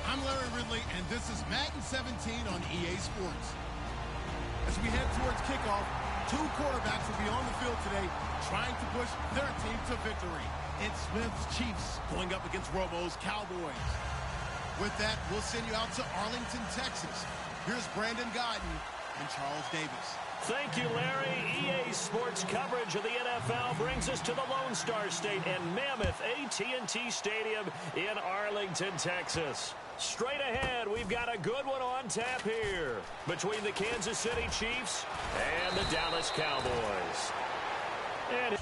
I'm Larry Ridley, and this is Madden 17 on EA Sports. As we head towards kickoff, two quarterbacks will be on the field today trying to push their team to victory. It's Smith's Chiefs going up against Romo's Cowboys. With that, we'll send you out to Arlington, Texas. Here's Brandon Guyton and Charles Davis. Thank you, Larry. EA Sports coverage of the NFL brings us to the Lone Star State and mammoth AT&T Stadium in Arlington, Texas. Straight ahead, we've got a good one on tap here between the Kansas City Chiefs and the Dallas Cowboys. And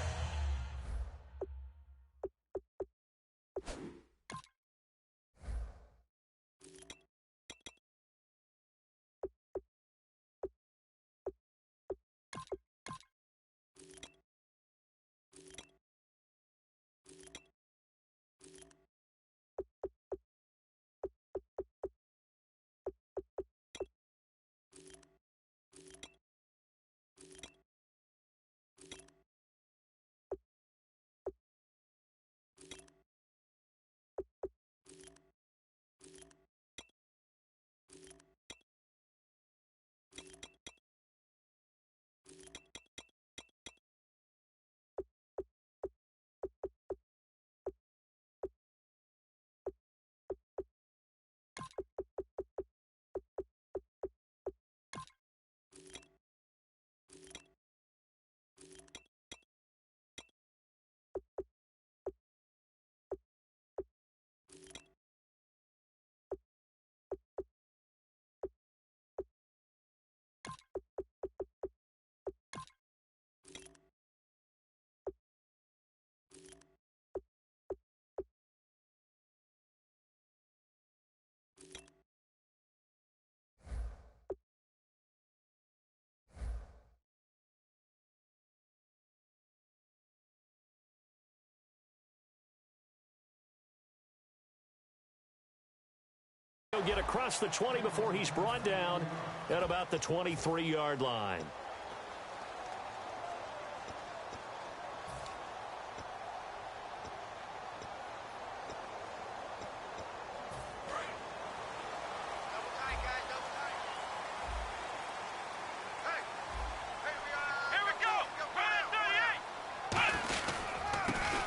he'll get across the 20 before he's brought down at about the 23-yard line.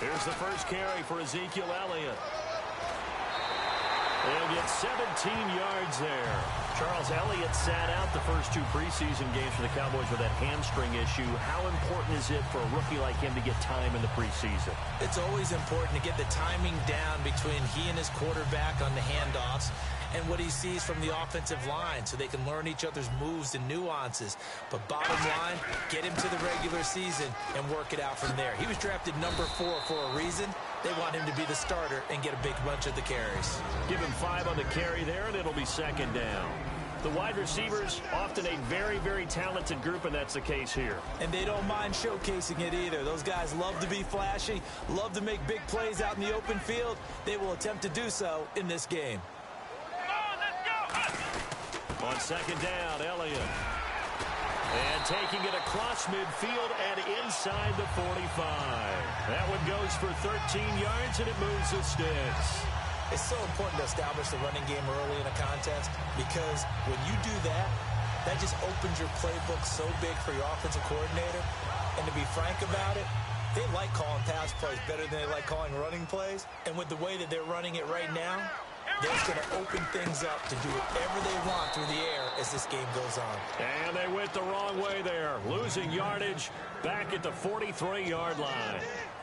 Here's the first carry for Ezekiel Elliott. They'll get 17 yards there. Charles Elliott sat out the first two preseason games for the Cowboys with that hamstring issue. How important is it for a rookie like him to get time in the preseason? It's always important to get the timing down between he and his quarterback on the handoffs and what he sees from the offensive line so they can learn each other's moves and nuances. But bottom line, get him to the regular season and work it out from there. He was drafted number 4 for a reason. They want him to be the starter and get a big bunch of the carries. Give him 5 on the carry there, and it'll be second down. The wide receivers, often a very, very talented group, and that's the case here. And they don't mind showcasing it either. Those guys love to be flashy, love to make big plays out in the open field. They will attempt to do so in this game. On second down, Elliott. And taking it across midfield and inside the 45. That one goes for 13 yards, and it moves the sticks. It's so important to establish the running game early in a contest because when you do that, that just opens your playbook so big for your offensive coordinator. And to be frank about it, they like calling pass plays better than they like calling running plays. And with the way that they're running it right now, that's going to open things up to do whatever they want through the air as this game goes on. And they went the wrong way there, losing yardage back at the 43-yard line.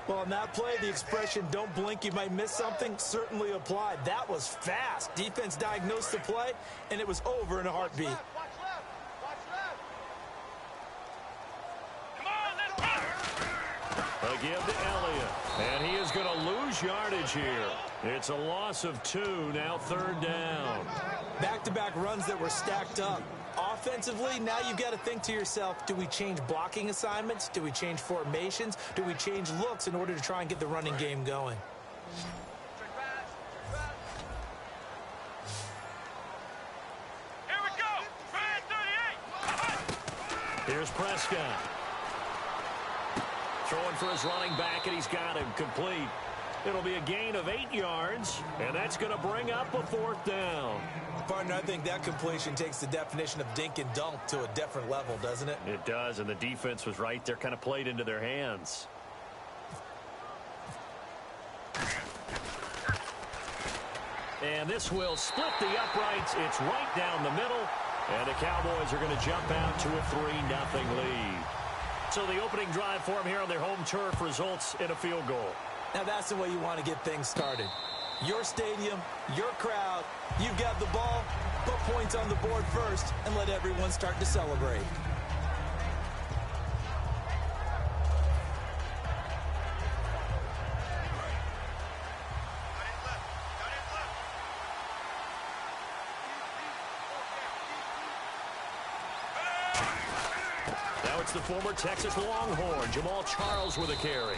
Well, on that play, the expression, don't blink, you might miss something, certainly applied. That was fast. Defense diagnosed the play, and it was over in a heartbeat. A give to Elliott, and he is going to lose yardage here. It's a loss of 2, now third down. Back-to-back runs that were stacked up. Offensively, now you've got to think to yourself, do we change blocking assignments? Do we change formations? Do we change looks in order to try and get the running game going? Here we go! Ryan 38! Here's Prescott. Throwing for his running back, and he's got him complete. It'll be a gain of 8 yards, and that's going to bring up a 4th down. Partner, I think that completion takes the definition of dink and dunk to a different level, doesn't it? It does, and the defense was right there, kind of played into their hands. And this will split the uprights. It's right down the middle, and the Cowboys are going to jump out to a 3-0 lead. So the opening drive for them here on their home turf results in a field goal. Now that's the way you want to get things started. Your stadium, your crowd, you've got the ball, put points on the board first, and let everyone start to celebrate. Now it's the former Texas Longhorn, Jamal Charles with a carry.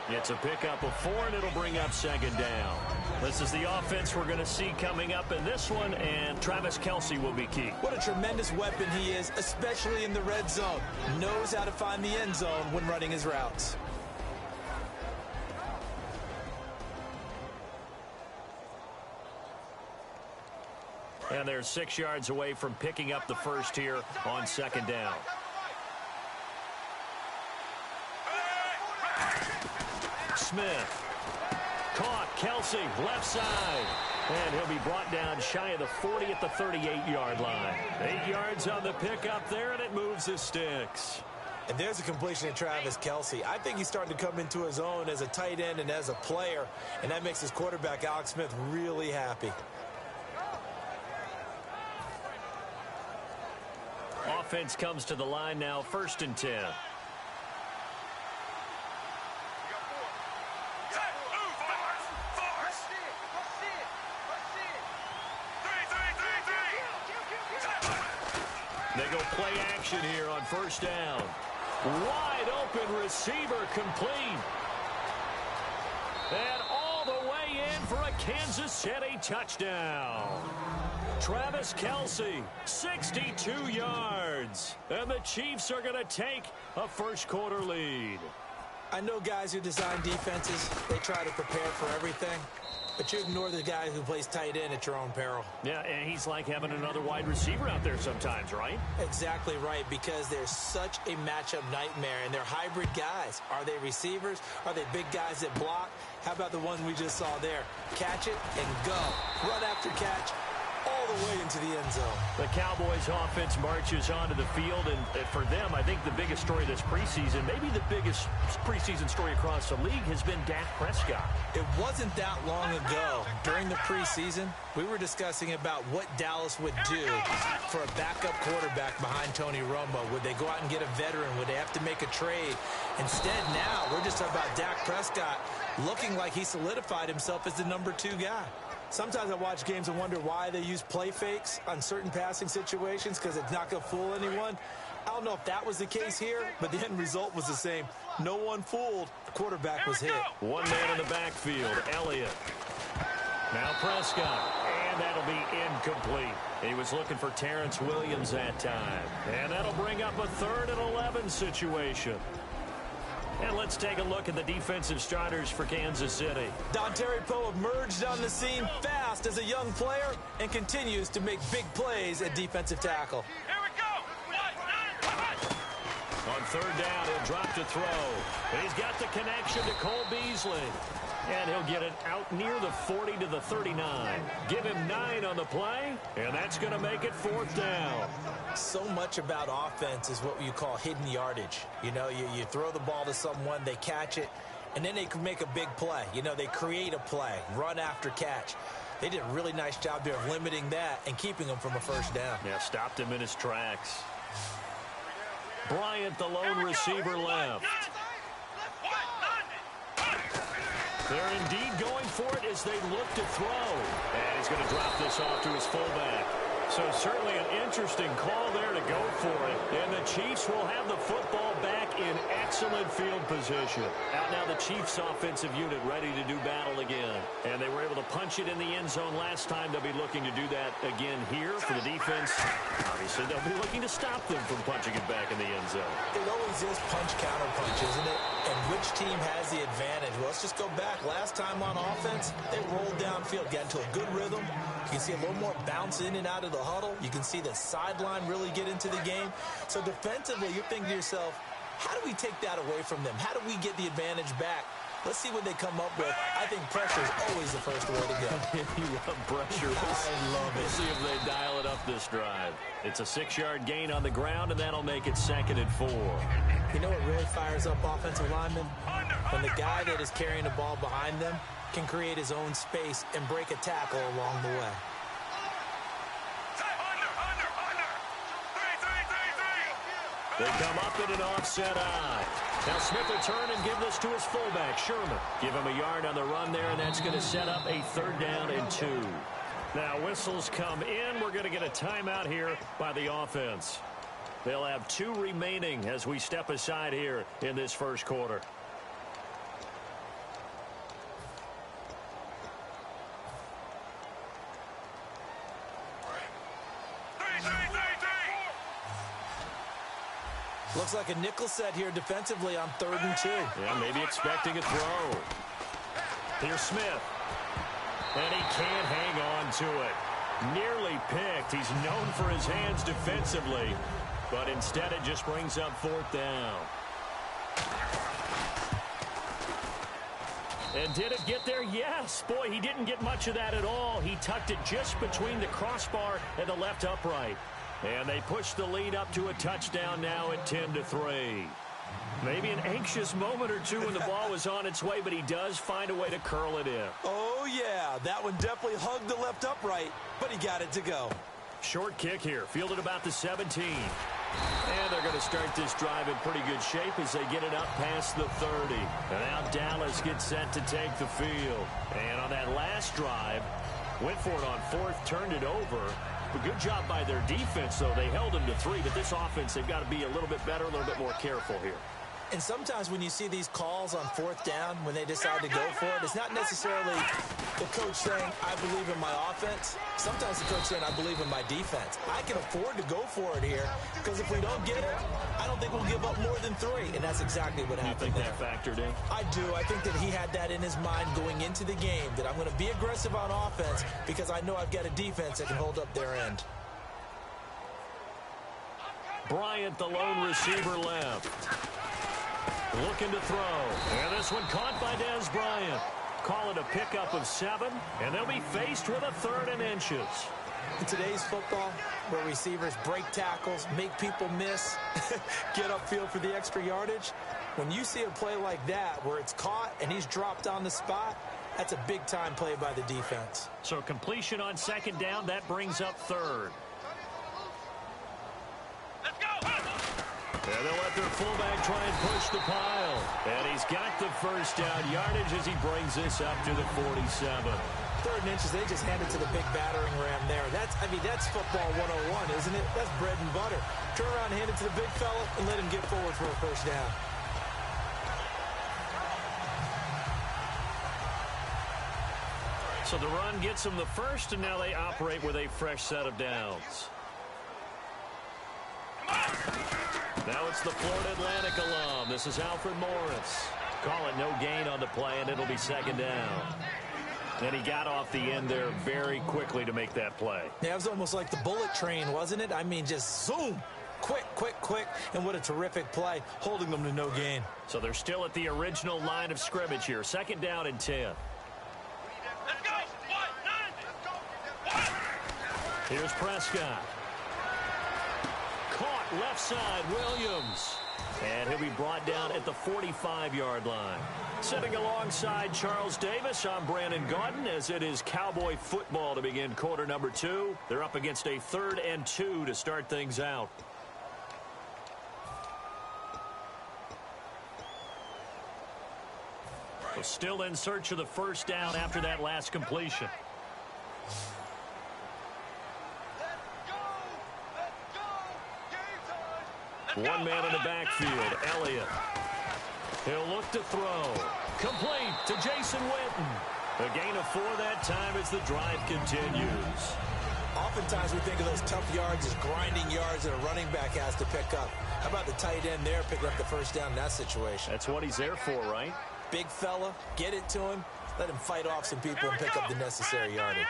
It's a pickup of 4, and it'll bring up 2nd down. This is the offense we're going to see coming up in this one, and Travis Kelce will be key. What a tremendous weapon he is, especially in the red zone. Knows how to find the end zone when running his routes. And they're 6 yards away from picking up the first here on 2nd down. Smith. Caught. Kelce, left side. And he'll be brought down shy of the 40 at the 38-yard line. 8 yards on the pickup there, and it moves the sticks. And there's a completion to Travis Kelce. I think he's starting to come into his own as a tight end and as a player, and that makes his quarterback, Alex Smith, really happy. Offense comes to the line now, 1st and 10. They go play action here on 1st down. Wide open receiver complete. And all the way in for a Kansas City touchdown. Travis Kelce, 62 yards. And the Chiefs are going to take a first-quarter lead. I know guys who design defenses, they try to prepare for everything. But you ignore the guy who plays tight end at your own peril. Yeah, and he's like having another wide receiver out there sometimes, right? Exactly right, because they're such a matchup nightmare, and they're hybrid guys. Are they receivers? Are they big guys that block? How about the one we just saw there? Catch it and go. Run after catch, all the way into the end zone. The Cowboys offense marches onto the field, and for them, I think the biggest story this preseason, maybe the biggest preseason story across the league, has been Dak Prescott. It wasn't that long ago, during the preseason, we were discussing about what Dallas would do for a backup quarterback behind Tony Romo. Would they go out and get a veteran? Would they have to make a trade? Instead, now, we're just talking about Dak Prescott looking like he solidified himself as the number 2 guy. Sometimes I watch games and wonder why they use play fakes on certain passing situations, because it's not going to fool anyone. I don't know if that was the case here, but the end result was the same. No one fooled. The quarterback was hit. One man in the backfield, Elliott. Now Prescott, and that'll be incomplete. He was looking for Terrence Williams that time. And that'll bring up a 3rd and 11 situation. And let's take a look at the defensive starters for Kansas City. Dontari Poe emerged on the scene fast as a young player and continues to make big plays at defensive tackle. Here we go. On 3rd down, he'll drop to throw. He's got the connection to Cole Beasley. And he'll get it out near the 40 to the 39. Give him 9 on the play, and that's going to make it 4th down. So much about offense is what you call hidden yardage. You know, you throw the ball to someone, they catch it, and then they can make a big play. You know, they create a play, run after catch. They did a really nice job there of limiting that and keeping him from a 1st down. Yeah, stopped him in his tracks. Bryant, the lone receiver, left. They're indeed going for it as they look to throw. And he's going to drop this off to his fullback. So certainly an interesting call there to go for it. And the Chiefs will have the football back in excellent field position. Out now the Chiefs offensive unit ready to do battle again. And they were able to punch it in the end zone last time. They'll be looking to do that again here for the defense. Obviously, they'll be looking to stop them from punching it back in the end zone. It always is punch-counter-punch, isn't it? And which team has the advantage? Well, let's just go back. Last time on offense, they rolled downfield, got into a good rhythm. You can see a little more bounce in and out of the huddle. You can see the sideline really get into the game. So defensively, you're thinking to yourself, how do we take that away from them? How do we get the advantage back? Let's see what they come up with. I think pressure is always the first way to go. You love pressure. I love it. We'll see if they dial it up this drive. It's a 6-yard gain on the ground, and that'll make it 2nd and 4. You know what really fires up offensive linemen? When the guy that is carrying the ball behind them can create his own space and break a tackle along the way. They come up in an offset eye. Now Smith will turn and give this to his fullback, Sherman. Give him a yard on the run there, and that's going to set up a 3rd down and 2. Now whistles come in. We're going to get a timeout here by the offense. They'll have 2 remaining as we step aside here in this first quarter. Looks like a nickel set here defensively on 3rd and 2. Yeah, maybe expecting a throw. Here's Smith. And he can't hang on to it. Nearly picked. He's known for his hands defensively. But instead it just brings up 4th down. And did it get there? Yes. Boy, he didn't get much of that at all. He tucked it just between the crossbar and the left upright. And they push the lead up to a touchdown now at 10-3. Maybe an anxious moment or two when the ball was on its way, but he does find a way to curl it in. Oh, yeah. That one definitely hugged the left upright, but he got it to go. Short kick here, fielded about the 17. And they're going to start this drive in pretty good shape as they get it up past the 30. And now Dallas gets set to take the field. And on that last drive, went for it on 4th, turned it over. A good job by their defense, though. They held them to 3, but this offense, they've got to be a little bit better, a little bit more careful here. And sometimes when you see these calls on 4th down, when they decide to go for it, it's not necessarily the coach saying, I believe in my offense. Sometimes the coach saying, I believe in my defense. I can afford to go for it here because if we don't get it, I don't think we'll give up more than 3. And that's exactly what happened there. You think that factored in? I do. I think that he had that in his mind going into the game, that I'm going to be aggressive on offense because I know I've got a defense that can hold up their end. Bryant, the lone receiver left. Looking to throw. And this one caught by Dez Bryant. Call it a pickup of 7, and they'll be faced with a 3rd and inches. In today's football, where receivers break tackles, make people miss, get upfield for the extra yardage, when you see a play like that where it's caught and he's dropped on the spot, that's a big-time play by the defense. So completion on 2nd down, that brings up 3rd. And they'll let their fullback try and push the pile. And he's got the 1st down yardage as he brings this up to the 47. 3rd and inches, they just hand it to the big battering ram there. That's football 101, isn't it? That's bread and butter. Turn around, hand it to the big fella, and let him get forward for a 1st down. So the run gets them the 1st, and now they operate with a fresh set of downs. Now it's the Florida Atlantic alum. This is Alfred Morris. Call it no gain on the play, and it'll be 2nd down. And he got off the end there very quickly to make that play. Yeah, it was almost like the bullet train, wasn't it? I mean, just zoom. Quick, quick, quick. And what a terrific play, holding them to no gain. So they're still at the original line of scrimmage here. 2nd down and 10. Let's go. Here's Prescott. Caught left side, Williams. And he'll be brought down at the 45-yard line. Sitting alongside Charles Davis, I'm Brandon Gaudin, as it is Cowboy football to begin quarter number 2. They're up against a 3rd and 2 to start things out. So still in search of the 1st down after that last completion. One man in the backfield, Elliott. He'll look to throw. Complete to Jason Witten. A gain of 4 that time as the drive continues. Oftentimes we think of those tough yards as grinding yards that a running back has to pick up. How about the tight end there picking up the first down in that situation? That's what he's there for, right? Big fella, get it to him, let him fight off some people and pick up the necessary yardage.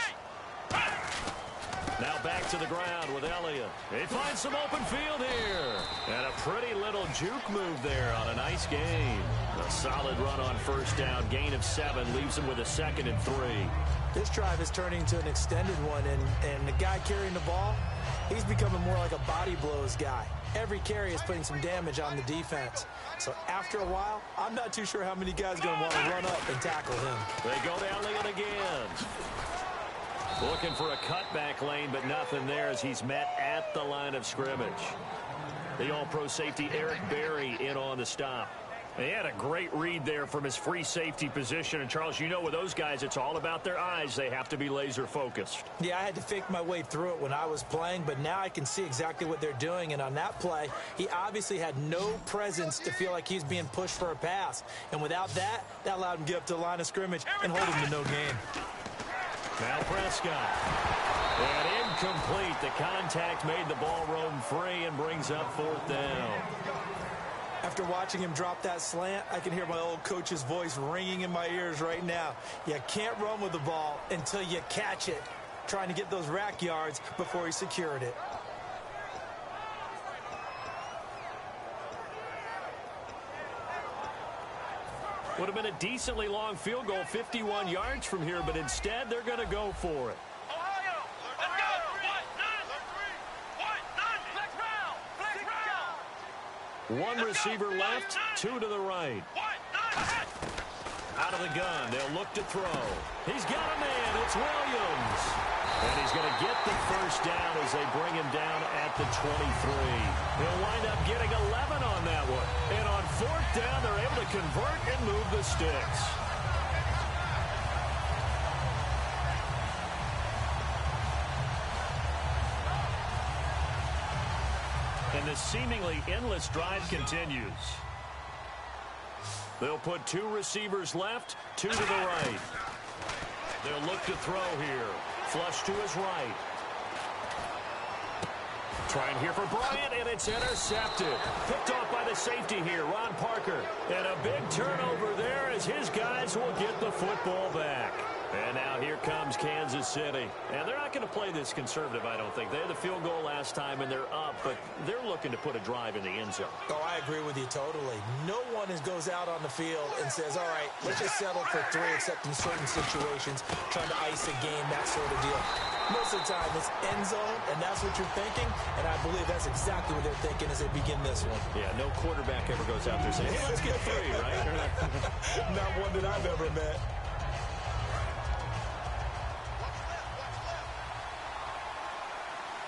Now back to the ground with Elliott. He finds some open field here. And a pretty little juke move there on a nice game. A solid run on first down. Gain of 7 leaves him with a 2nd and 3. This drive is turning into an extended one, and the guy carrying the ball, he's becoming more like a body blows guy. Every carry is putting some damage on the defense. So after a while, I'm not too sure how many guys are going to want to run up and tackle him. They go to Elliott again. Looking for a cutback lane, but nothing there as he's met at the line of scrimmage. The all-pro safety Eric Berry in on the stop. He had a great read there from his free safety position. And, Charles, you know with those guys, it's all about their eyes. They have to be laser-focused. Yeah, I had to fake my way through it when I was playing, but now I can see exactly what they're doing. And on that play, he obviously had no presence to feel like he's being pushed for a pass. And without that, that allowed him to get up to the line of scrimmage and hold him to no gain. Now Prescott. And incomplete. The contact made the ball roam free and brings up 4th down. After watching him drop that slant, I can hear my old coach's voice ringing in my ears right now. You can't run with the ball until you catch it. Trying to get those rack yards before he secured it. Would have been a decently long field goal, 51 yards from here, but instead they're going to go for it. Ohio, let's go. Flex round. One receiver left, 2 to the right. Out of the gun, they'll look to throw. He's got a man, it's Williams. And he's going to get the first down as they bring him down at the 23. He'll wind up getting 11 on that one. And on 4th down, they're able to convert and move the sticks. And the seemingly endless drive continues. They'll put 2 receivers left, 2 to the right. They'll look to throw here. Flush to his right. Trying here for Bryant, and it's intercepted. Picked off by the safety here, Ron Parker. And a big turnover there as his guys will get the football back. And now here comes Kansas City. And they're not going to play this conservative, I don't think. They had the field goal last time, and they're up, but they're looking to put a drive in the end zone. Oh, I agree with you totally. No one goes out on the field and says, all right, let's just settle for 3, except in certain situations, trying to ice a game, that sort of deal. Most of the time, it's end zone, and that's what you're thinking, and I believe that's exactly what they're thinking as they begin this one. Yeah, no quarterback ever goes out there saying, hey, let's get 3, right? Not one that I've ever met.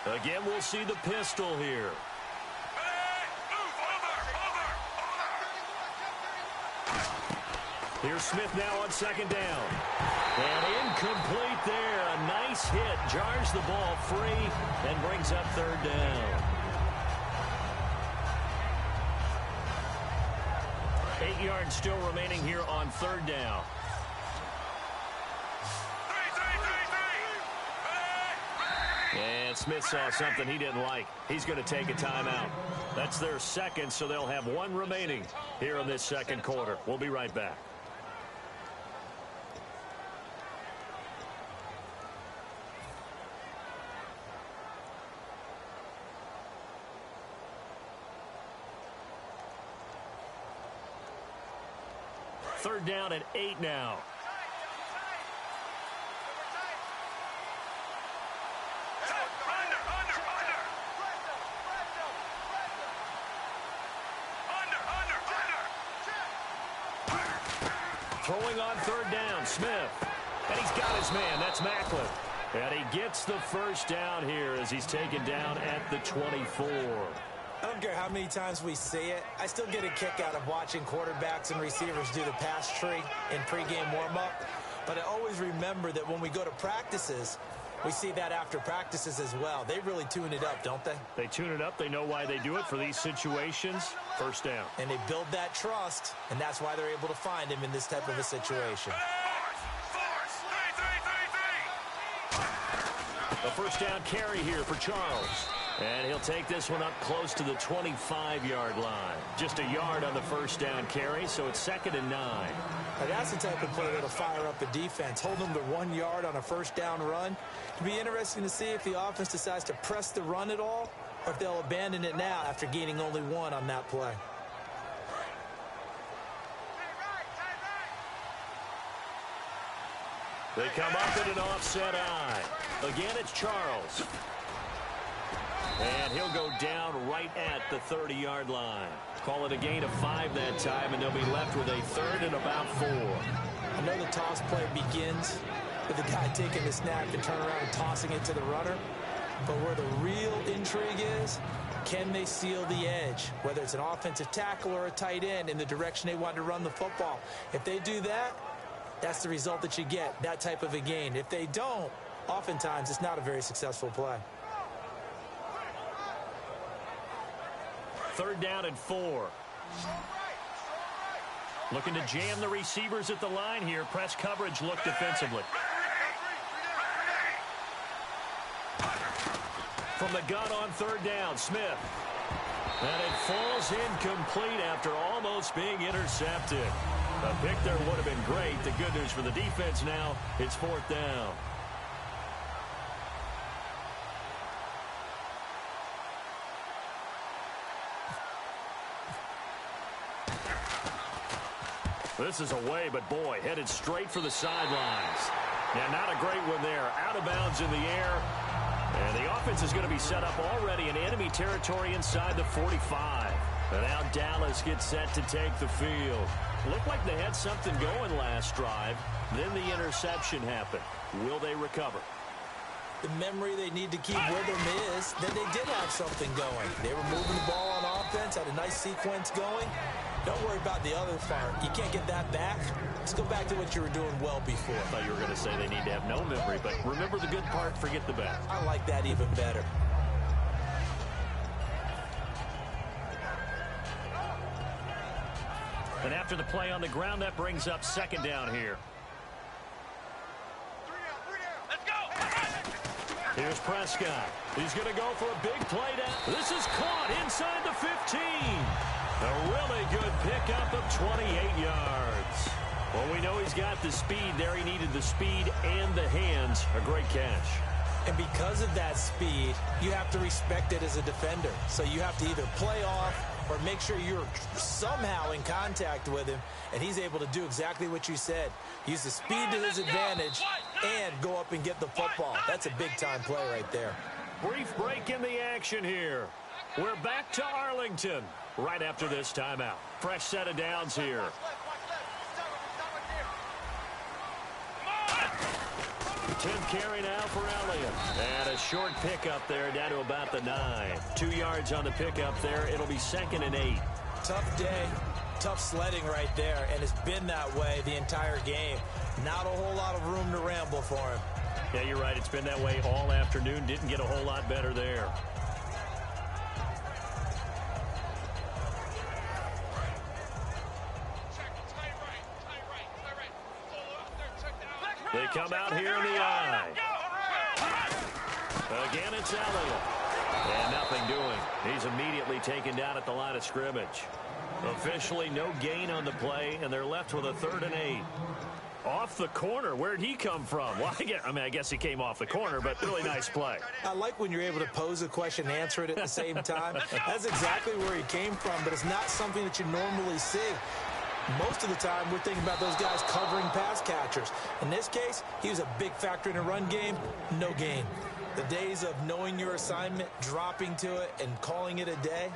Again, we'll see the pistol here. Here's Smith now on 2nd down. And incomplete there. A nice hit. Jars the ball free and brings up 3rd down. 8 yards still remaining here on 3rd down. And Smith saw something he didn't like. He's going to take a timeout. That's their 2nd, so they'll have 1 remaining here in this 2nd quarter. We'll be right back. Third down at 8 now. Throwing on 3rd down, Smith. And he's got his man. That's Macklin. And he gets the first down here as he's taken down at the 24. I don't care how many times we see it. I still get a kick out of watching quarterbacks and receivers do the pass tree in pregame warm-up. But I always remember that when we go to practices, We see that after practices as well. They really tune it up, don't they? They tune it up. They know why they do it for these situations. First down. And they build that trust, and that's why they're able to find him in this type of a situation. A first down carry here for Charles. And he'll take this one up close to the 25-yard line. Just a yard on the first down carry, so it's 2nd and 9. Now that's the type of play that'll fire up a defense. Hold them to 1 yard on a first down run. It'll be interesting to see if the offense decides to press the run at all, or if they'll abandon it now after gaining only 1 on that play. They come up in an offset eye. Again, it's Charles. And he'll go down right at the 30-yard line. Call it a gain of 5 that time, and they'll be left with a 3rd and about 4. I know the toss play begins with the guy taking the snap and turn around and tossing it to the runner. But where the real intrigue is, can they seal the edge, whether it's an offensive tackle or a tight end, in the direction they want to run the football? If they do that, that's the result that you get, that type of a gain. If they don't, oftentimes it's not a very successful play. 3rd down and 4. Looking to jam the receivers at the line here. Press coverage look defensively. From the gun on 3rd down, Smith. And it falls incomplete after almost being intercepted. A pick there would have been great. The good news for the defense now, it's 4th down. This is away, but boy, headed straight for the sidelines. Yeah, not a great one there. Out of bounds in the air. And the offense is going to be set up already in enemy territory inside the 45. And now Dallas gets set to take the field. Looked like they had something going last drive. Then the interception happened. Will they recover? The memory they need to keep with them is that they did have something going. They were moving the ball on offense, had a nice sequence going. Don't worry about the other part. You can't get that back. Let's go back to what you were doing well before. I thought you were going to say they need to have no memory, but remember the good part, forget the bad. I like that even better. And after the play on the ground, that brings up 2nd down here. Let's go! Here's Prescott. He's going to go for a big play down. This is caught inside the 15. A really good pickup of 28 yards. Well, we know he's got the speed there. He needed the speed and the hands. A great catch. And because of that speed, you have to respect it as a defender. So you have to either play off or make sure you're somehow in contact with him, and he's able to do exactly what you said. Use the speed to his advantage and go up and get the football. That's a big-time play right there. Brief break in the action here. We're back to Arlington right after this timeout. Fresh set of downs here. 10th carry now for Elliott. And a short pickup there down to about the 9. 2 yards on the pickup there. It'll be 2nd and 8. Tough day, tough sledding right there, and it's been that way the entire game. Not a whole lot of room to ramble for him. Yeah, you're right. It's been that way all afternoon. Didn't get a whole lot better there. They come out here in the eye. Again, it's Elliott. And nothing doing. He's immediately taken down at the line of scrimmage. Officially no gain on the play, and they're left with a 3rd and 8. Off the corner. Where'd he come from? Well, I guess he came off the corner, but really nice play. I like when you're able to pose a question and answer it at the same time. That's exactly where he came from, but it's not something that you normally see. Most of the time, we're thinking about those guys covering pass catchers. In this case, he was a big factor in the run game. No gain. The days of knowing your assignment, dropping to it, and calling it a day,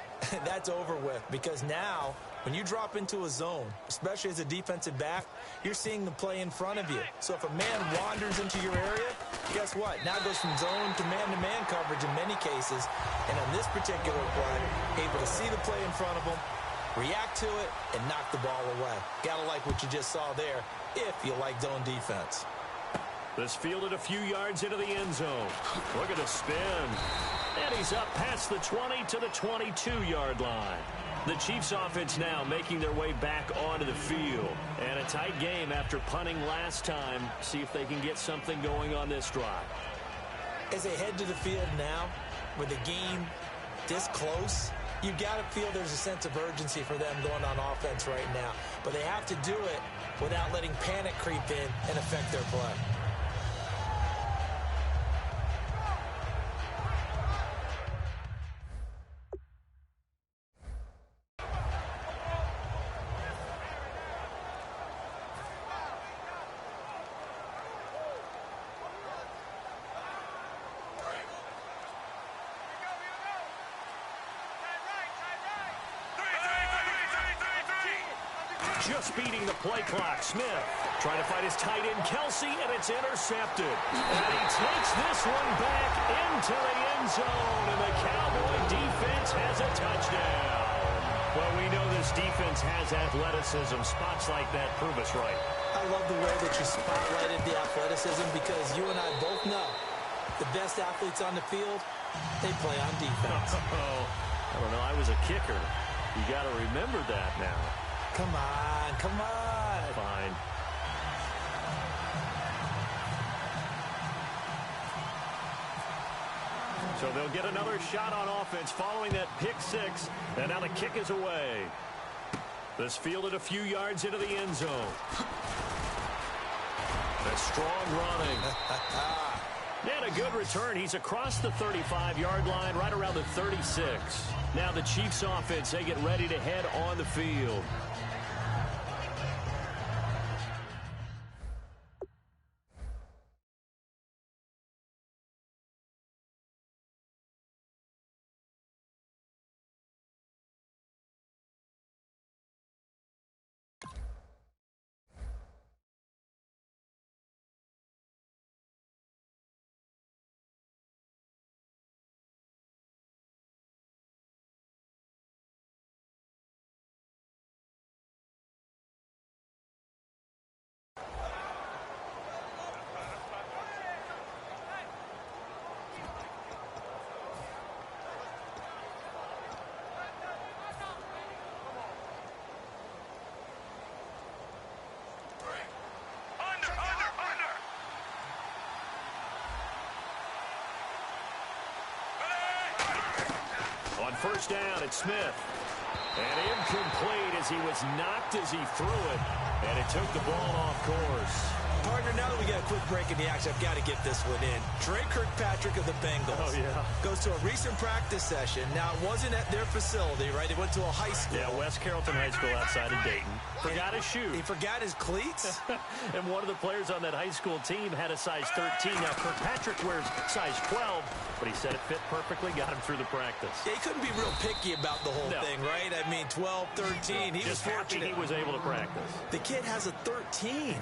that's over with. Because now, when you drop into a zone, especially as a defensive back, you're seeing the play in front of you. So if a man wanders into your area, guess what? Now it goes from zone to man coverage in many cases. And on this particular play, able to see the play in front of him, react to it, and knock the ball away. Gotta like what you just saw there if you like zone defense. This fielded a few yards into the end zone. Look at the spin. And he's up past the 20 to the 22-yard line. The Chiefs offense now making their way back onto the field. And a tight game after punting last time. See if they can get something going on this drive. As they head to the field now, with the game this close, you've got to feel there's a sense of urgency for them going on offense right now. But they have to do it without letting panic creep in and affect their play. Just beating the play clock. Smith trying to fight his tight end, Kelsey, and it's intercepted. And he takes this one back into the end zone, and the Cowboy defense has a touchdown. Well, we know this defense has athleticism. Spots like that prove us right. I love the way that you spotlighted the athleticism because you and I both know the best athletes on the field, they play on defense. I don't know. I was a kicker. You got to remember that now. Come on, come on. Fine. So they'll get another shot on offense following that pick six. And now the kick is away. This fielded a few yards into the end zone. A strong running. And a good return. He's across the 35-yard line, right around the 36. Now the Chiefs offense, they get ready to head on the field. On first down, it's Smith. And incomplete as he was knocked as he threw it. And it took the ball off course. Partner, now that we got a quick break in the action, I've got to get this one in. Trey Kirkpatrick of the Bengals goes to a recent practice session. Now, it wasn't at their facility, right? They went to a high school. Yeah, West Carrollton High School outside of Dayton. Forgot his shoe. He forgot his cleats? And one of the players on that high school team had a size 13. Now, Kirkpatrick wears size 12, but he said it fit perfectly, got him through the practice. Yeah, he couldn't be real picky about the whole thing, right? I mean, 12, 13. He was fortunate. He was able to practice. The kid has a 13.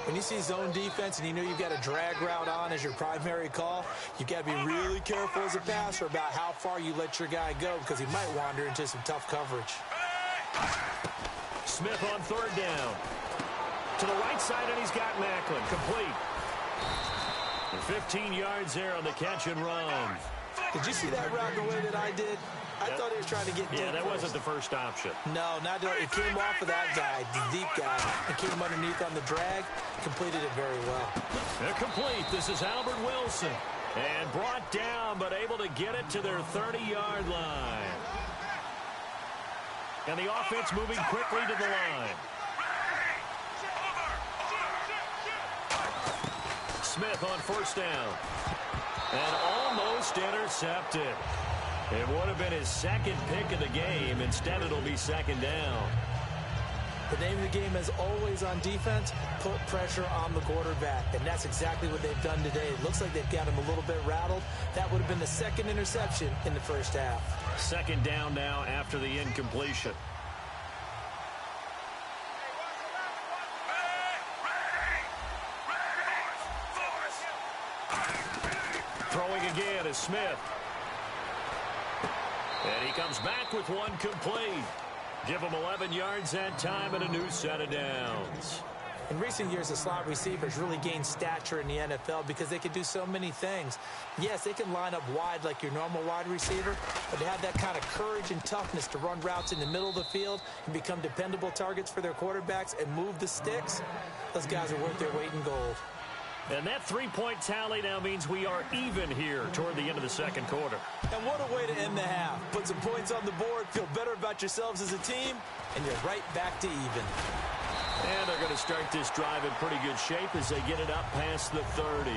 When you see zone defense and you know you've got a drag route on as your primary call, you've got to be really careful as a passer about how far you let your guy go because he might wander into some tough coverage. Smith on third down. To the right side, and he's got Macklin. Complete. And 15 yards there on the catch and run. Did you see that route the way that I did? I thought he was trying to get deep. Yeah, that wasn't the first option. No, not it came off of that guy, the deep guy, and came underneath on the drag. Completed it very well. They're complete. This is Albert Wilson. And brought down, but able to get it to their 30-yard line. And the offense moving quickly to the line. Smith on first down. And almost intercepted. It would have been his second pick of the game. Instead, it'll be second down. The name of the game, as always on defense, put pressure on the quarterback. And that's exactly what they've done today. It looks like they've got him a little bit rattled. That would have been the second interception in the first half. Second down now after the incompletion. Throwing again is Smith. And he comes back with one complete. Give him 11 yards that time and a new set of downs. In recent years, the slot receivers really gained stature in the NFL because they can do so many things. Yes, they can line up wide like your normal wide receiver, but to have that kind of courage and toughness to run routes in the middle of the field and become dependable targets for their quarterbacks and move the sticks, those guys are worth their weight in gold. And that three-point tally now means we are even here toward the end of the second quarter. And what a way to end the half. Put some points on the board, feel better about yourselves as a team, and you're right back to even. And they're going to start this drive in pretty good shape as they get it up past the 30.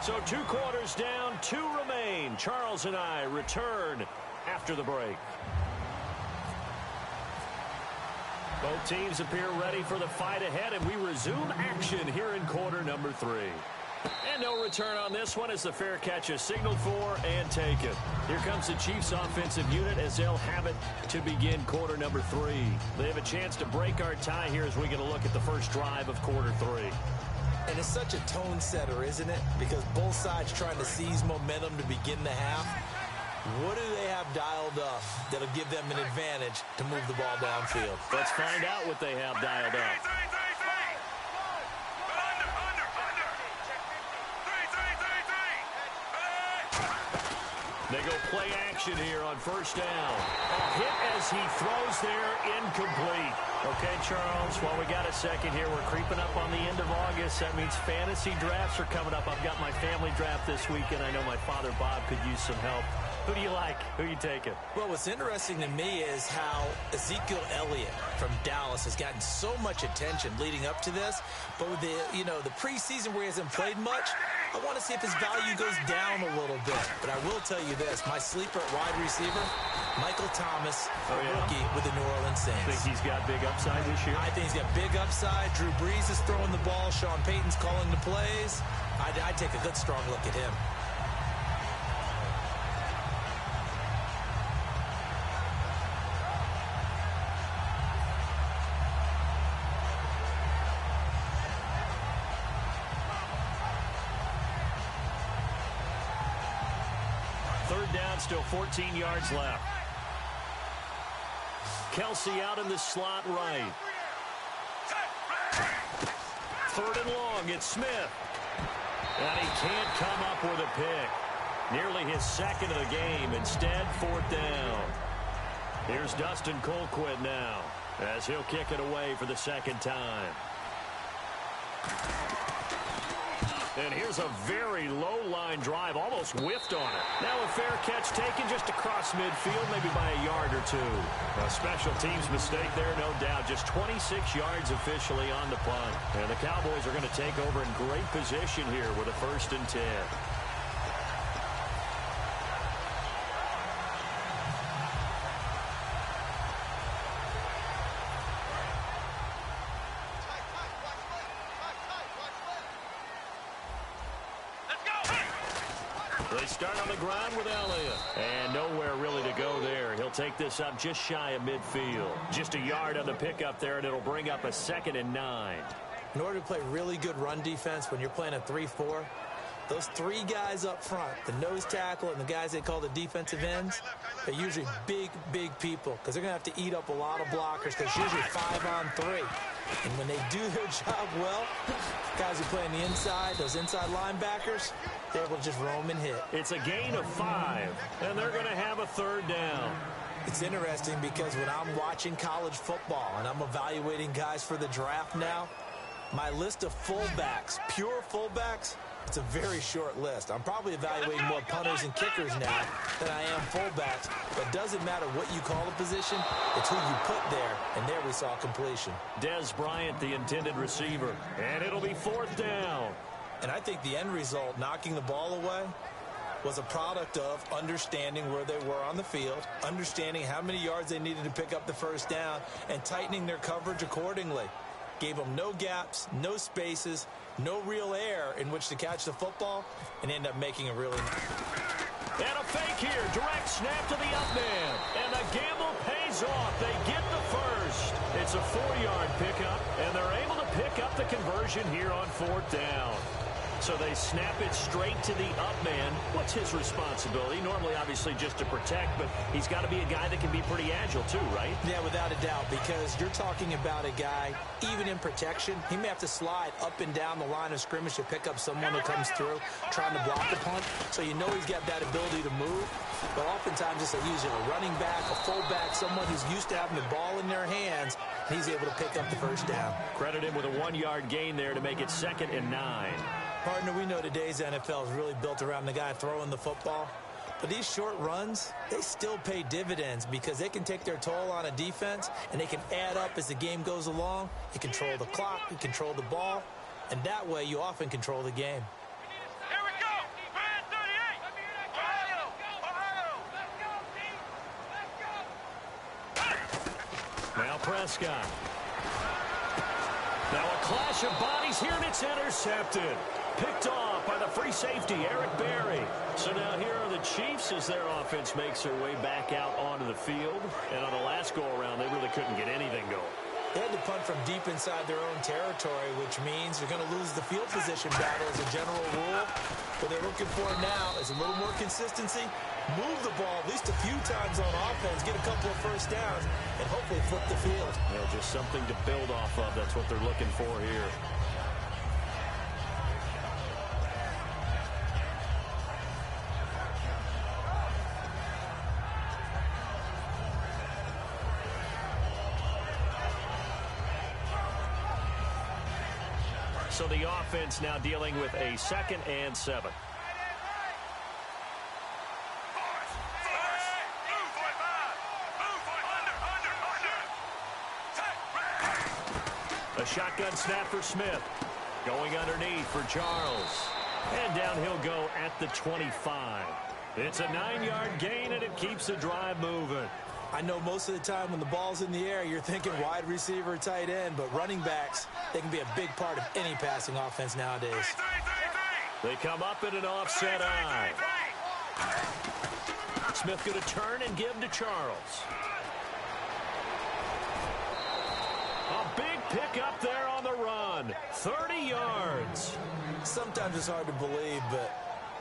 So 2 quarters down, 2 remain. Charles and I return after the break. Both teams appear ready for the fight ahead, and we resume action here in quarter number 3. And no return on this one as the fair catch is signaled for and taken. Here comes the Chiefs offensive unit as they'll have it to begin quarter number 3. They have a chance to break our tie here as we get a look at the first drive of quarter 3. And it's such a tone setter, isn't it? Because both sides trying to seize momentum to begin the half. What do they have dialed up that'll give them an advantage to move the ball downfield? Let's find out what they have dialed up. They go play action here on first down. A hit as he throws there, incomplete. Okay, Charles, while we got a second here, we're creeping up on the end of August. That means fantasy drafts are coming up. I've got my family draft this weekend. I know my father, Bob, could use some help. Who do you like? Who are you taking? Well, what's interesting to me is how Ezekiel Elliott from Dallas has gotten so much attention leading up to this. But with the preseason where he hasn't played much, I want to see if his value goes down a little bit. But I will tell you this, my sleeper at wide receiver, Michael Thomas, rookie with the New Orleans Saints. Think he's got big upside this year? I think he's got big upside. Drew Brees is throwing the ball. Sean Payton's calling the plays. I'd take a good, strong look at him. Third down, still 14 yards left. Kelsey out in the slot right. Third and long, it's Smith. And he can't come up with a pick. Nearly his second of the game. Instead, fourth down. Here's Dustin Colquitt now as he'll kick it away for the second time. And here's a very low-line drive, almost whiffed on it. Now a fair catch taken just across midfield, maybe by a yard or two. A special teams mistake there, no doubt. Just 26 yards officially on the punt. And the Cowboys are going to take over in great position here with a 1st and 10. They start on the ground with Elliott. And nowhere really to go there. He'll take this up just shy of midfield. Just a yard on the pickup there, and it'll bring up a 2nd and 9. In order to play really good run defense when you're playing a 3-4, those 3 guys up front, the nose tackle and the guys they call the defensive ends, they're usually big, big people because they're going to have to eat up a lot of blockers because it's usually 5-on-3. And when they do their job well, guys who play on the inside, those inside linebackers, they're able to just roam and hit. It's a gain of 5, and they're going to have a 3rd down. It's interesting because when I'm watching college football and I'm evaluating guys for the draft now, my list of fullbacks, pure fullbacks, it's a very short list. I'm probably evaluating more punters and kickers now than I am fullbacks. But it doesn't matter what you call a position, it's who you put there. And there we saw completion. Des Bryant, the intended receiver. And it'll be 4th down. And I think the end result, knocking the ball away, was a product of understanding where they were on the field, understanding how many yards they needed to pick up the 1st down, and tightening their coverage accordingly. Gave them no gaps, no spaces, no real air in which to catch the football, and end up making a really... And a fake here, direct snap to the up man. And the gamble pays off. They get the 1st. It's a 4-yard pickup, and they're able to pick up the conversion here on 4th down. So they snap it straight to the up man. What's his responsibility? Normally, obviously, just to protect, but he's got to be a guy that can be pretty agile too, right? Yeah, without a doubt, because you're talking about a guy, even in protection, he may have to slide up and down the line of scrimmage to pick up someone who comes through trying to block the punt. So you know he's got that ability to move. But oftentimes it's usually a running back, a fullback, someone who's used to having the ball in their hands, and he's able to pick up the first down. Credit him with a 1-yard gain there to make it 2nd and 9. Partner, we know today's NFL is really built around the guy throwing the football. But these short runs, they still pay dividends because they can take their toll on a defense, and they can add up as the game goes along. You control the clock, you control the ball, and that way you often control the game. Here we go. Man 38. Ohio. Ohio. Now Prescott. Now a clash of bodies here, and it's intercepted. Picked off by the free safety, Eric Berry. So now here are the Chiefs as their offense makes their way back out onto the field. And on the last go-around, they really couldn't get anything going. They had to punt from deep inside their own territory, which means you're going to lose the field position battle as a general rule. What they're looking for now is a little more consistency, move the ball at least a few times on offense, get a couple of first downs, and hopefully flip the field. Yeah, just something to build off of. That's what they're looking for here. So the offense now dealing with a 2nd and 7. A shotgun snap for Smith. Going underneath for Charles. And down he'll go at the 25. It's a 9-yard gain, and it keeps the drive moving. I know most of the time when the ball's in the air, you're thinking wide receiver, tight end, but running backs, they can be a big part of any passing offense nowadays. They come up in an offset eye. Smith going to turn and give to Charles. A big pick up there on the run. 30 yards. Sometimes it's hard to believe, but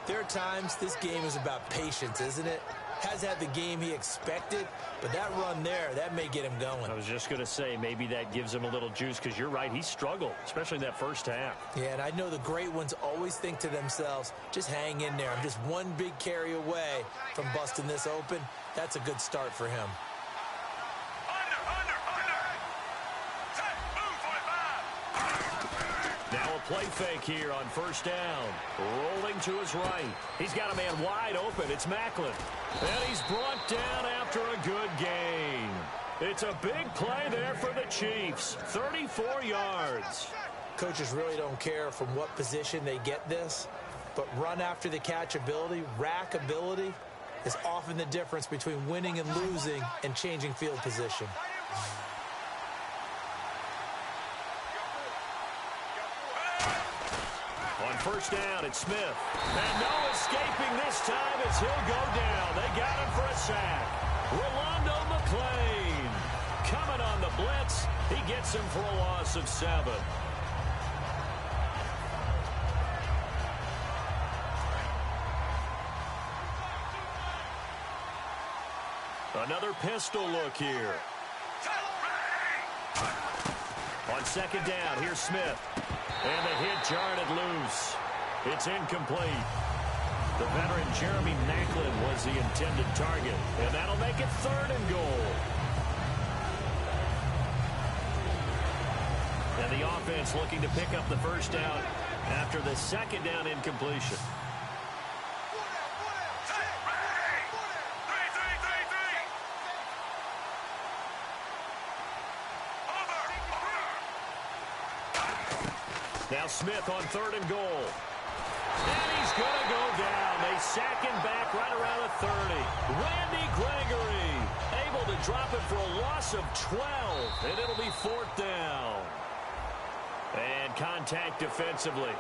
there are times this game is about patience, isn't it? Has had the game he expected, but that run there, that may get him going. I was just going to say, maybe that gives him a little juice, because you're right, he struggled, especially in that first half. Yeah, and I know the great ones always think to themselves, just hang in there. I'm just one big carry away from busting this open. That's a good start for him. Now a play fake here on first down. Rolling to his right. He's got a man wide open. It's Macklin. And he's brought down after a good gain. It's a big play there for the Chiefs. 34 yards. Coaches really don't care from what position they get this, but run after the catch ability, rack ability, is often the difference between winning and losing and changing field position. On first down, it's Smith. And no escaping this time as he'll go down. They got him for a sack. Rolando McClain coming on the blitz. He gets him for a loss of 7. Another pistol look here. On second down, here's Smith. And the hit jarred it loose. It's incomplete. The veteran Jeremy Macklin was the intended target. And that'll make it 3rd and goal. And the offense looking to pick up the first down after the second down incompletion. Now Smith on 3rd and goal. And he's going to go down. They sack him back right around the 30. Randy Gregory able to drop it for a loss of 12. And it'll be 4th down. And contact defensively.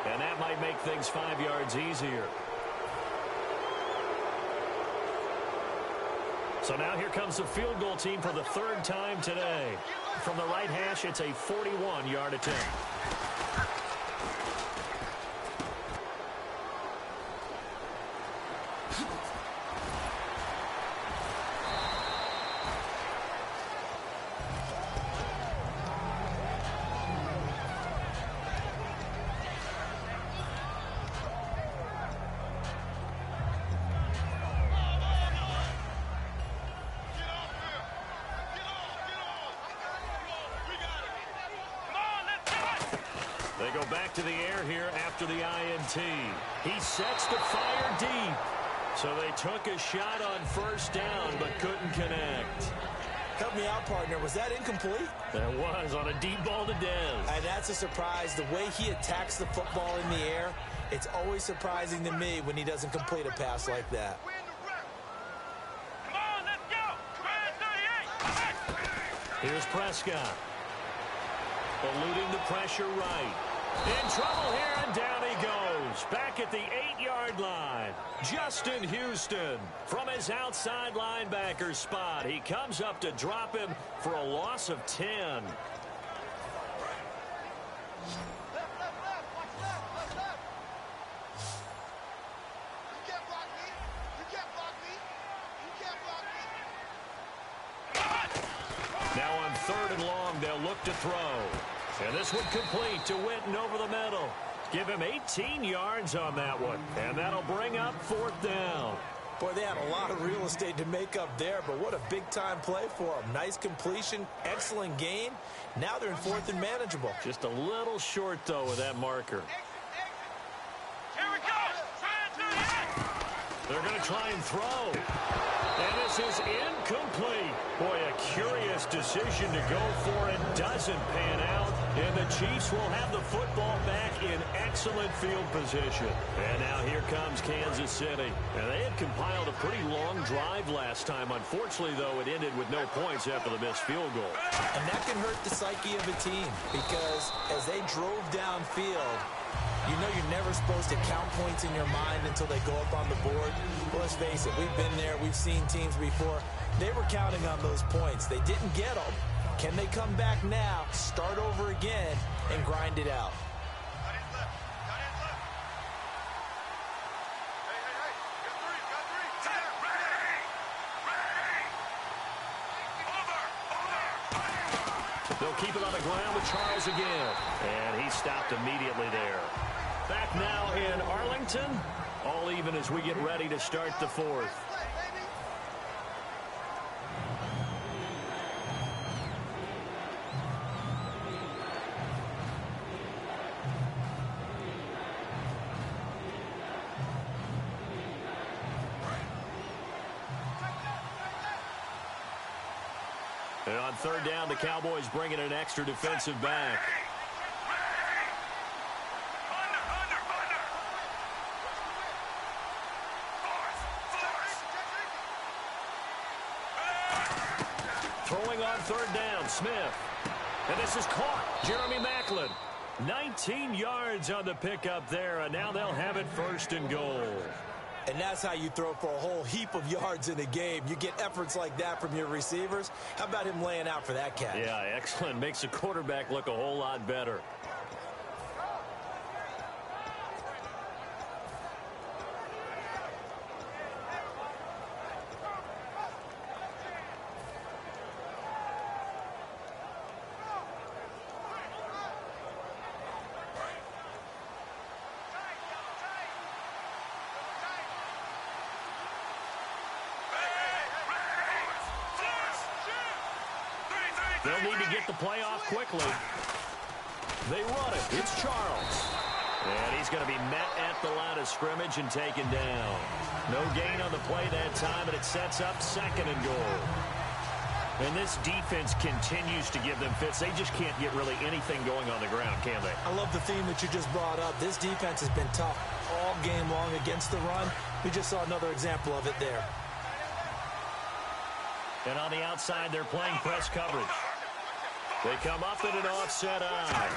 And that might make things 5 yards easier. So now here comes the field goal team for the 3rd time today. From the right hash, it's a 41-yard attempt. go back to the air here after the INT. He sets to fire deep. So they took a shot on first down but couldn't connect. Help me out, partner. Was that incomplete? That was on a deep ball to Dez. And that's a surprise. The way he attacks the football in the air, it's always surprising to me when he doesn't complete a pass like that. Come on, let's go. Come on, 38. Here's Prescott. Eluding the pressure right. In trouble here, and down he goes. Back at the 8-yard line. Justin Houston from his outside linebacker spot. He comes up to drop him for a loss of 10. Now on 3rd and long, they'll look to throw. And this one complete to Witten over the middle. Give him 18 yards on that one. And that'll bring up 4th down. Boy, they had a lot of real estate to make up there, but what a big-time play for them. Nice completion, excellent gain. Now they're in 4th and manageable. Just a little short, though, with that marker. Here we go. They're going to try and throw. And this is incomplete. Boy, a curious decision to go for it. Doesn't pan out. And the Chiefs will have the football back in excellent field position. And now here comes Kansas City. And they had compiled a pretty long drive last time. Unfortunately, though, it ended with no points after the missed field goal. And that can hurt the psyche of a team because as they drove downfield, you know you're never supposed to count points in your mind until they go up on the board. Well, let's face it, we've been there. We've seen teams before. They were counting on those points. They didn't get them. Can they come back now, start over again, and grind it out? They'll keep it on the ground with Charles again. And he stopped immediately there. Back now in Arlington. All even as we get ready to start the 4th. And on 3rd down, the Cowboys bring in an extra defensive back. Throwing on 3rd down, Smith. And this is caught. Jeremy Maclin. 19 yards on the pickup there, and now they'll have it 1st and goal. And that's how you throw for a whole heap of yards in a game. You get efforts like that from your receivers. How about him laying out for that catch? Yeah, excellent. Makes the quarterback look a whole lot better. They'll need to get the play off quickly. They run it. It's Charles. And he's going to be met at the line of scrimmage and taken down. No gain on the play that time, and it sets up 2nd and goal. And this defense continues to give them fits. They just can't get really anything going on the ground, can they? I love the theme that you just brought up. This defense has been tough all game long against the run. We just saw another example of it there. And on the outside, they're playing press coverage. They come up in an offset eye.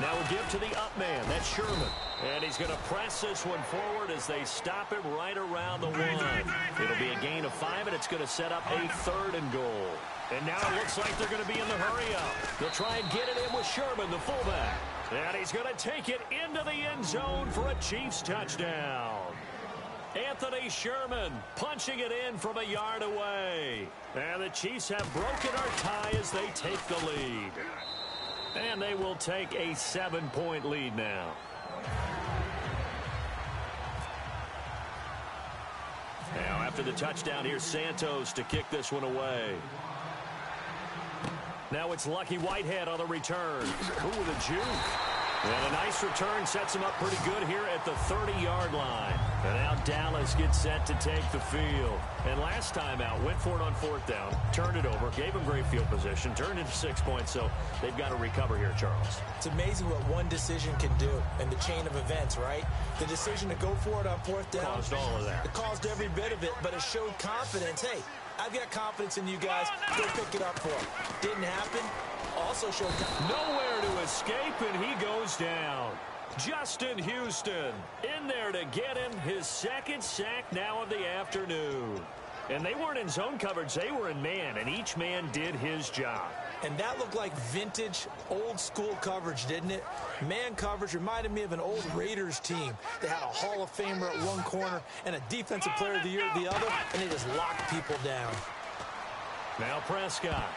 Now we'll give to the up man. That's Sherman. And he's going to press this one forward as they stop him right around the 1. It'll be a gain of 5, and it's going to set up a 3rd and goal. And now it looks like they're going to be in the hurry-up. They'll try and get it in with Sherman, the fullback. And he's going to take it into the end zone for a Chiefs touchdown. Anthony Sherman punching it in from a yard away. And the Chiefs have broken our tie as they take the lead. And they will take a 7-point lead now. Now after the touchdown, here's Santos to kick this one away. Now it's Lucky Whitehead on the return. Ooh, with a juke. And a nice return sets him up pretty good here at the 30-yard line. And now Dallas gets set to take the field. And last time out, went for it on 4th down, turned it over, gave him great field position, turned it to 6 points, so they've got to recover here, Charles. It's amazing what one decision can do in the chain of events, right? The decision to go for it on 4th down. Caused all of that. It caused every bit of it, but it showed confidence. Hey, I've got confidence in you guys. Go pick it up for him. Didn't happen. Also showed nowhere to escape, and he goes down. Justin Houston in there to get him his 2nd sack now of the afternoon. And they weren't in zone coverage. They were in man, and each man did his job. And that looked like vintage, old-school coverage, didn't it? Man coverage reminded me of an old Raiders team. They had a Hall of Famer at one corner and a Defensive Player of the Year at the other, and they just locked people down. Now Prescott,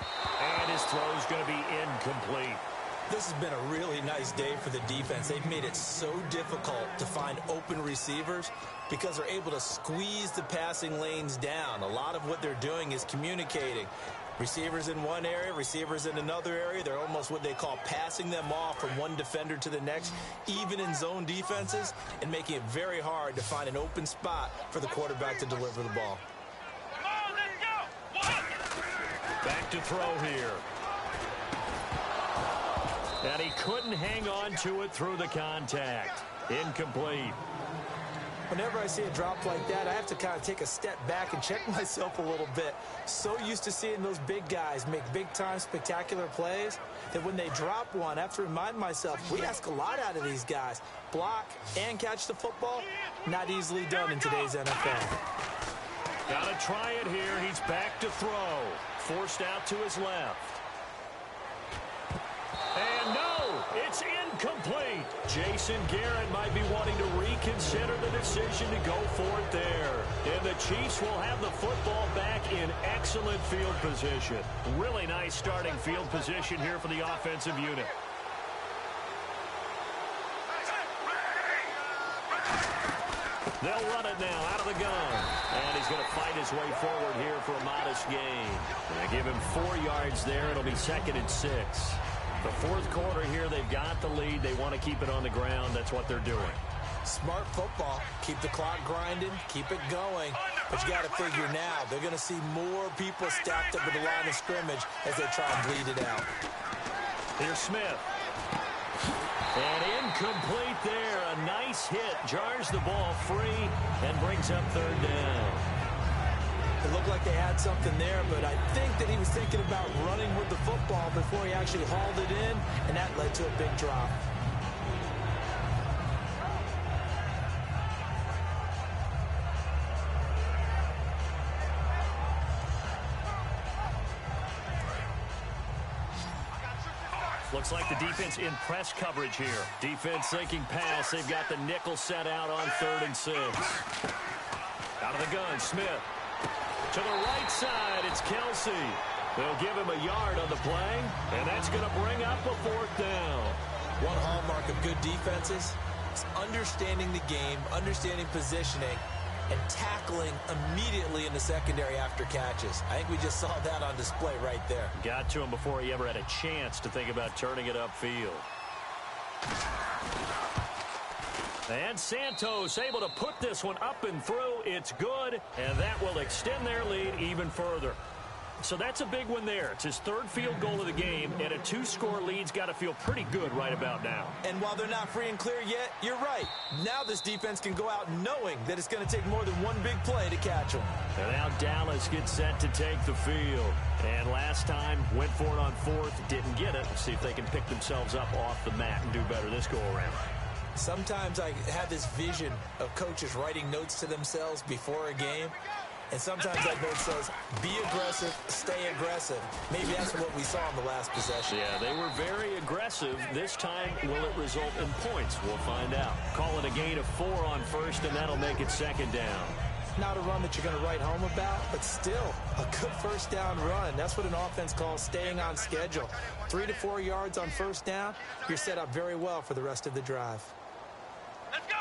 and his throw's going to be incomplete. This has been a really nice day for the defense. They've made it so difficult to find open receivers because they're able to squeeze the passing lanes down. A lot of what they're doing is communicating. Receivers in one area, receivers in another area. They're almost what they call passing them off from one defender to the next, even in zone defenses, and making it very hard to find an open spot for the quarterback to deliver the ball. Come on, let's go. Back to throw here. And he couldn't hang on to it through the contact. Incomplete. Whenever I see a drop like that, I have to kind of take a step back and check myself a little bit. So used to seeing those big guys make big-time spectacular plays that when they drop one, I have to remind myself, we ask a lot out of these guys. Block and catch the football, not easily done in today's NFL. Gotta try it here. He's back to throw. Forced out to his left. And no, it's incomplete. Jason Garrett might be wanting to reconsider the decision to go for it there. And the Chiefs will have the football back in excellent field position. Really nice starting field position here for the offensive unit. They'll run it now out of the gun. And he's going to fight his way forward here for a modest gain. They give him 4 yards there. It'll be 2nd and 6. The 4th quarter here, they've got the lead. They want to keep it on the ground. That's what they're doing. Smart football. Keep the clock grinding. Keep it going. But you got to figure now, they're going to see more people stacked up at the line of scrimmage as they try and bleed it out. Here's Smith. And incomplete there. A nice hit. Jars the ball free and brings up 3rd down. It looked like they had something there, but I think that he was thinking about running with the football before he actually hauled it in, and that led to a big drop. Looks like the defense in press coverage here. Defense sinking pass. They've got the nickel set out on 3rd and 6. Out of the gun, Smith. To the right side, it's Kelsey. They'll give him a yard on the play, and that's going to bring up a 4th down. One hallmark of good defenses is understanding the game, understanding positioning, and tackling immediately in the secondary after catches. I think we just saw that on display right there. Got to him before he ever had a chance to think about turning it upfield. And Santos able to put this one up and through. It's good, and that will extend their lead even further. So that's a big one there. It's his 3rd field goal of the game, and a 2-score lead's got to feel pretty good right about now. And while they're not free and clear yet, you're right. Now this defense can go out knowing that it's going to take more than one big play to catch them. And now Dallas gets set to take the field. And last time, went for it on 4th, didn't get it. Let's see if they can pick themselves up off the mat and do better this go-around. Sometimes I have this vision of coaches writing notes to themselves before a game. And sometimes that note says, be aggressive, stay aggressive. Maybe that's what we saw in the last possession. Yeah, they were very aggressive. This time, will it result in points? We'll find out. Call it a gain of 4 on 1st, and that'll make it 2nd down. Not a run that you're going to write home about, but still a good 1st down run. That's what an offense calls staying on schedule. 3 to 4 yards on 1st down, you're set up very well for the rest of the drive. Let's go.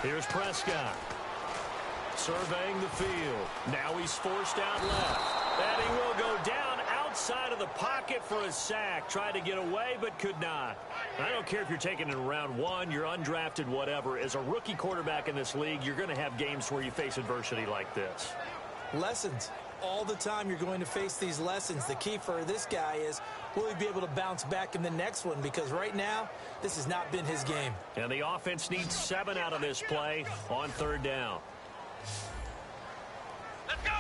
Here's Prescott. Surveying the field. Now he's forced out left. And he will go down outside of the pocket for a sack. Tried to get away, but could not. I don't care if you're taking it in round 1, you're undrafted, whatever. As a rookie quarterback in this league, you're going to have games where you face adversity like this. Lessons. All the time you're going to face these lessons. The key for this guy is, will he be able to bounce back in the next one? Because right now, this has not been his game. And the offense needs 7 out of this play on 3rd down. Let's go!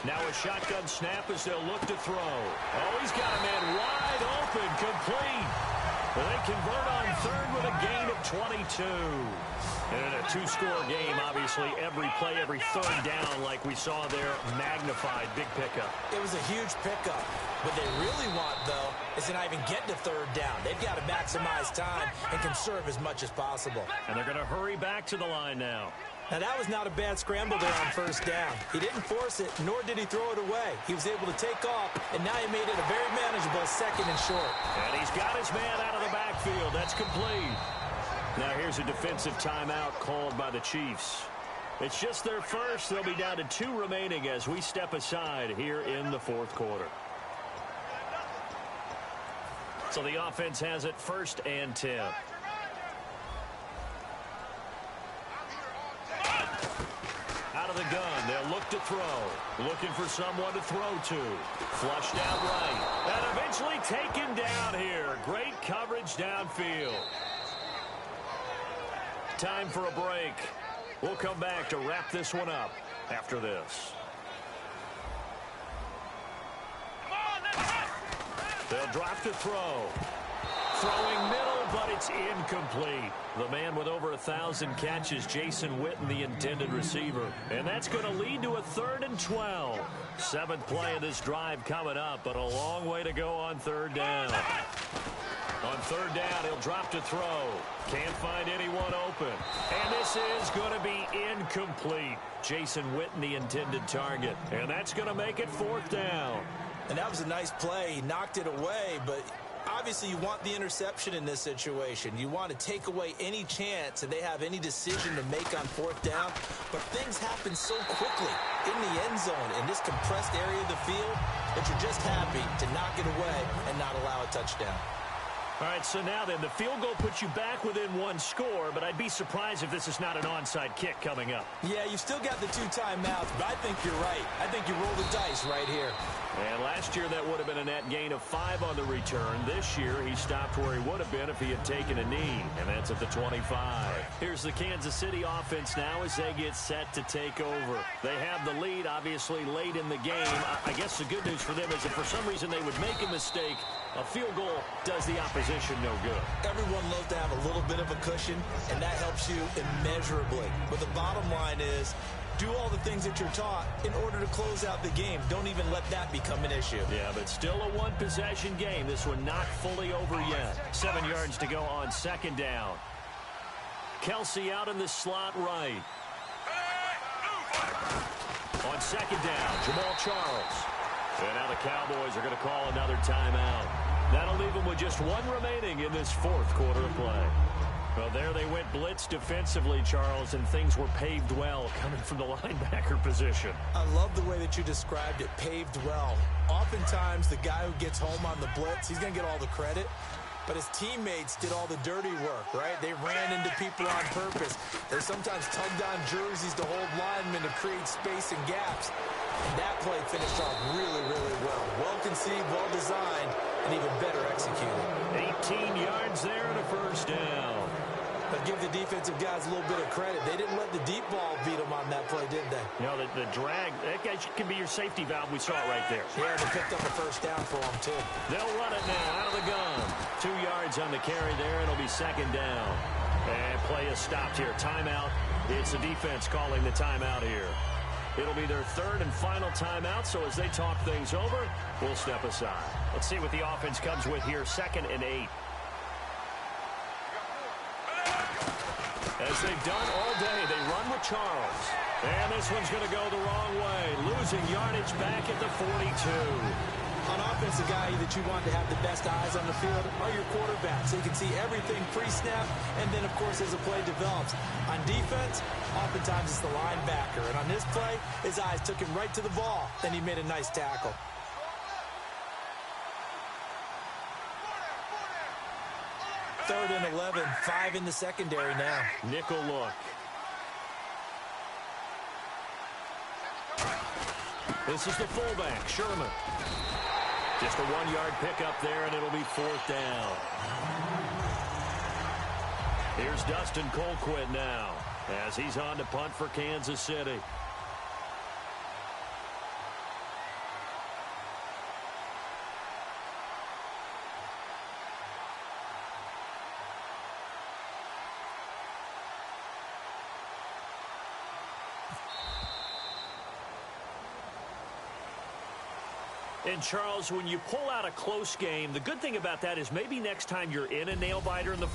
Now a shotgun snap as they'll look to throw. Oh, he's got a man wide open, complete. They convert on 3rd with a gain of 22. And in a 2-score game, obviously, every play, every 3rd down, like we saw there, magnified, big pickup. It was a huge pickup. What they really want, though, is to not even get to 3rd down. They've got to maximize time and conserve as much as possible. And they're going to hurry back to the line now. Now, that was not a bad scramble there on 1st down. He didn't force it, nor did he throw it away. He was able to take off, and now he made it a very manageable 2nd and short. And he's got his man out of the backfield. That's complete. Now here's a defensive timeout called by the Chiefs. It's just their first. They'll be down to 2 remaining as we step aside here in the 4th quarter. So the offense has it 1st and 10. Out of the gun, they'll look to throw. Looking for someone to throw to. Flushed out right. And eventually taken down here. Great coverage downfield. Time for a break. We'll come back to wrap this one up after this. They'll drop to throw. Throwing middle, but it's incomplete. The man with over 1,000 catches, Jason Witten, the intended receiver. And that's going to lead to a 3rd and 12. 7th play of this drive coming up, but a long way to go on 3rd down. On 3rd down, he'll drop to throw. Can't find anyone open. And this is going to be incomplete. Jason Witten, the intended target. And that's going to make it 4th down. And that was a nice play. He knocked it away, but obviously you want the interception in this situation. You want to take away any chance that they have any decision to make on 4th down. But things happen so quickly in the end zone in this compressed area of the field that you're just happy to knock it away and not allow a touchdown. All right, so now then, the field goal puts you back within 1 score, but I'd be surprised if this is not an onside kick coming up. Yeah, you still got the 2 timeouts, but I think you're right. I think you roll the dice right here. And last year, that would have been a net gain of 5 on the return. This year, he stopped where he would have been if he had taken a knee, and that's at the 25. Here's the Kansas City offense now as they get set to take over. They have the lead, obviously, late in the game. I guess the good news for them is if for some reason they would make a mistake, a field goal does the opposition no good. Everyone loves to have a little bit of a cushion, and that helps you immeasurably. But the bottom line is, do all the things that you're taught in order to close out the game. Don't even let that become an issue. Yeah, but still a 1-possession game. This one not fully over yet. 7 yards to go on 2nd down. Kelsey out in the slot right. On 2nd down, Jamal Charles. And now the Cowboys are going to call another timeout. That'll leave them with just 1 remaining in this 4th quarter of play. Well, there they went blitz defensively, Charles, and things were paved well coming from the linebacker position. I love the way that you described it, paved well. Oftentimes, the guy who gets home on the blitz, he's going to get all the credit. But his teammates did all the dirty work, right? They ran into people on purpose. They sometimes tugged on jerseys to hold linemen to create space and gaps. And that play finished off really, really well. Well conceived, well designed, and even better executed. 18 yards there and a 1st down. But give the defensive guys a little bit of credit. They didn't let the deep ball beat them on that play, did they? No, the drag, that guy can be your safety valve. We saw it right there. Yeah, they picked up a 1st down for them, too. They'll run it now out of the gun. 2 yards on the carry there. It'll be 2nd down. And play is stopped here. Timeout. It's the defense calling the timeout here. It'll be their 3rd and final timeout, so as they talk things over, we'll step aside. Let's see what the offense comes with here. 2nd and 8. As they've done all day, they run with Charles. And this one's going to go the wrong way. Losing yardage back at the 42. On offense, the guy that you want to have the best eyes on the field are your quarterbacks. So you can see everything pre-snap, and then, of course, as the play develops. On defense, oftentimes it's the linebacker. And on this play, his eyes took him right to the ball. Then he made a nice tackle. Third and 11, 5 in the secondary now. Nickel look. This is the fullback, Sherman. Just a 1-yard pickup there, and it'll be 4th down. Here's Dustin Colquitt now, as he's on to punt for Kansas City. And, Charles, when you pull out a close game, the good thing about that is maybe next time you're in a nail-biter in the